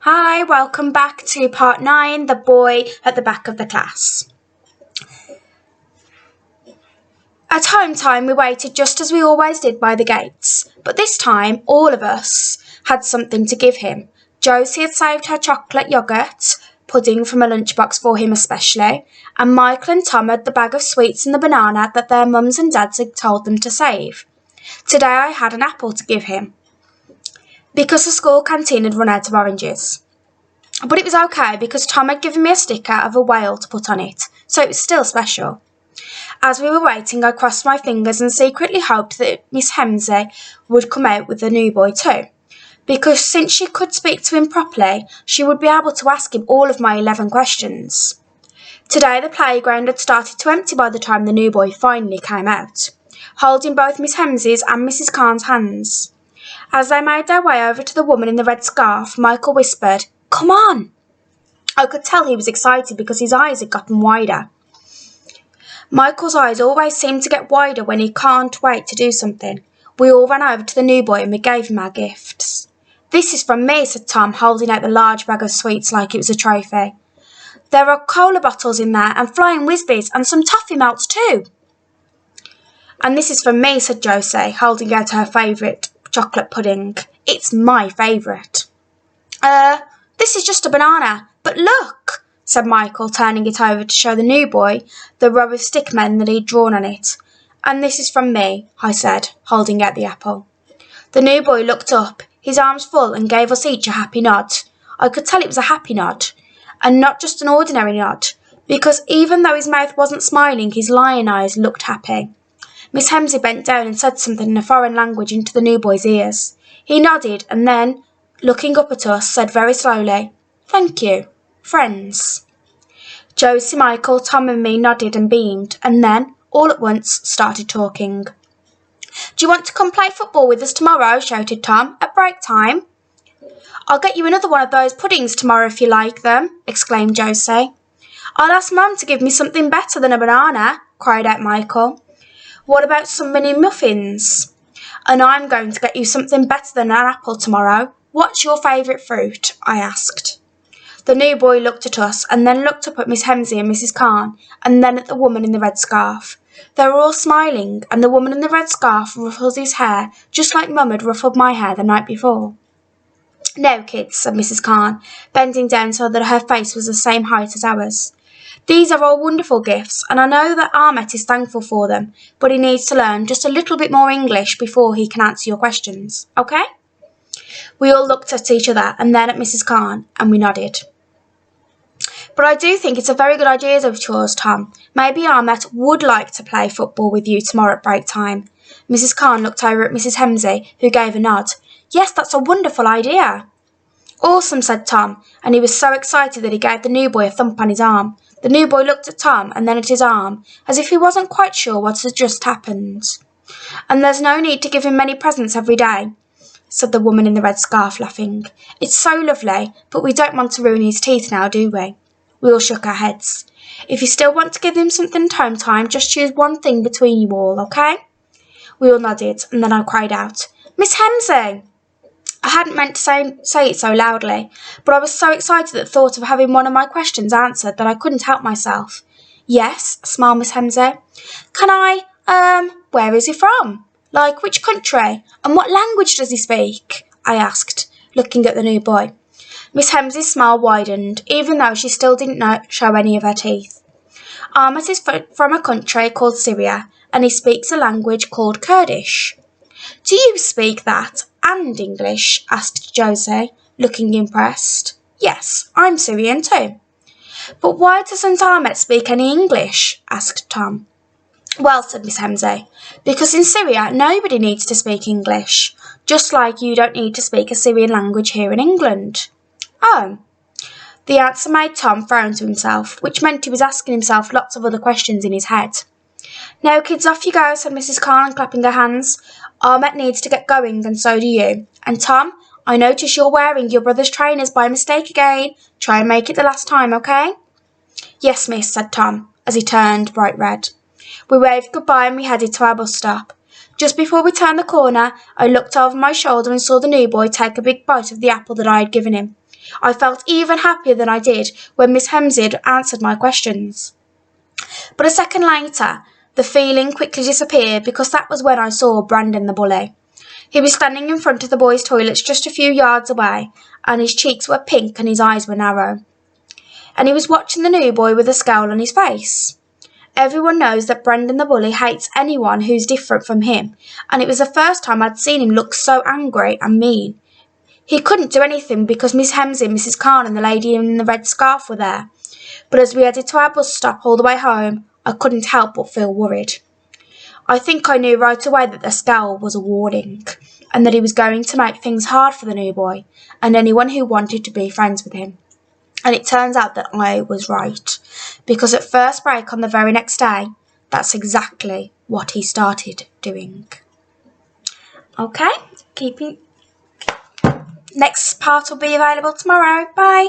Hi, welcome back to part 9, The Boy at the Back of the Class. At home time, we waited just as we always did by the gates, but this time all of us had something to give him. Josie had saved her chocolate yoghurt pudding from a lunchbox for him especially, and Michael and Tom had the bag of sweets and the banana that their mums and dads had told them to save. Today I had an apple to give him, because the school canteen had run out of oranges. But it was okay because Tom had given me a sticker of a whale to put on it, so it was still special. As we were waiting, I crossed my fingers and secretly hoped that Miss Hemsley would come out with the new boy too, because since she could speak to him properly, she would be able to ask him all of my 11 questions. Today the playground had started to empty by the time the new boy finally came out, holding both Miss Hemsley's and Mrs. Khan's hands. As they made their way over to the woman in the red scarf, Michael whispered, "Come on!" I could tell he was excited because his eyes had gotten wider. Michael's eyes always seem to get wider when he can't wait to do something. We all ran over to the new boy and we gave him our gifts. "This is from me," said Tom, holding out the large bag of sweets like it was a trophy. "There are cola bottles in there and flying whizbees and some toffee melts too." "And this is from me," said Josie, holding out her favourite chocolate pudding. "It's my favourite." This is just a banana, but look," said Michael, turning it over to show the new boy the row of stick men that he'd drawn on it. "And this is from me," I said, holding out the apple. The new boy looked up, his arms full, and gave us each a happy nod. I could tell it was a happy nod, and not just an ordinary nod, because even though his mouth wasn't smiling, his lion eyes looked happy. Miss Hemsley bent down and said something in a foreign language into the new boy's ears. He nodded and then, looking up at us, said very slowly, "Thank you, friends." Josie, Michael, Tom and me nodded and beamed, and then, all at once, started talking. "Do you want to come play football with us tomorrow?" shouted Tom, "at break time?" "I'll get you another one of those puddings tomorrow if you like them," exclaimed Josie. "I'll ask Mum to give me something better than a banana," cried out Michael. "What about some mini muffins?" "And I'm going to get you something better than an apple tomorrow. What's your favourite fruit?" I asked. The new boy looked at us and then looked up at Miss Hemsley and Mrs. Khan and then at the woman in the red scarf. They were all smiling and the woman in the red scarf ruffled his hair just like Mum had ruffled my hair the night before. "Now, kids," said Mrs. Khan, bending down so that her face was the same height as ours. "These are all wonderful gifts, and I know that Ahmet is thankful for them, but he needs to learn just a little bit more English before he can answer your questions, okay?" We all looked at each other and then at Mrs. Khan, and we nodded. "But I do think it's a very good idea of yours, Tom. Maybe Ahmet would like to play football with you tomorrow at break time." Mrs. Khan looked over at Mrs. Hemsley, who gave a nod. "Yes, that's a wonderful idea." "Awesome," said Tom, and he was so excited that he gave the new boy a thump on his arm. The new boy looked at Tom and then at his arm, as if he wasn't quite sure what had just happened. "And there's no need to give him many presents every day," said the woman in the red scarf, laughing. "It's so lovely, but we don't want to ruin his teeth now, do we?" We all shook our heads. "If you still want to give him something at home time, just choose one thing between you all, okay?" We all nodded, and then I cried out, "Miss Hemsley!" I hadn't meant to say it so loudly, but I was so excited at the thought of having one of my questions answered that I couldn't help myself. "Yes," smiled Miss Hemsley. "Can where is he from? Like, which country? And what language does he speak?" I asked, looking at the new boy. Miss Hemsley's smile widened, even though she still didn't show any of her teeth. "Ahmet is from a country called Syria, and he speaks a language called Kurdish." "Do you speak that and English?" asked Josie, looking impressed. "Yes, I'm Syrian too." "But why doesn't Ahmet speak any English?" asked Tom. "Well," said Miss Hemsley, "because in Syria nobody needs to speak English, just like you don't need to speak a Syrian language here in England." "Oh." The answer made Tom frown to himself, which meant he was asking himself lots of other questions in his head. "Now, kids, off you go," said Mrs. Khan, clapping her hands. "Ahmet needs to get going, and so do you. And Tom, I notice you're wearing your brother's trainers by mistake again. Try and make it the last time, okay?" "Yes, miss," said Tom, as he turned bright red. We waved goodbye and we headed to our bus stop. Just before we turned the corner, I looked over my shoulder and saw the new boy take a big bite of the apple that I had given him. I felt even happier than I did when Miss Hemsid answered my questions. But a second later, the feeling quickly disappeared because that was when I saw Brandon the bully. He was standing in front of the boys' toilets just a few yards away, and his cheeks were pink and his eyes were narrow. And he was watching the new boy with a scowl on his face. Everyone knows that Brandon the bully hates anyone who's different from him, and it was the first time I'd seen him look so angry and mean. He couldn't do anything because Miss Hemsley, Mrs. Khan and the lady in the red scarf were there. But as we headed to our bus stop all the way home, I couldn't help but feel worried. I think I knew right away that the scowl was a warning, and that he was going to make things hard for the new boy and anyone who wanted to be friends with him. And it turns out that I was right, because at first break on the very next day, that's exactly what he started doing. Okay, next part will be available tomorrow. Bye.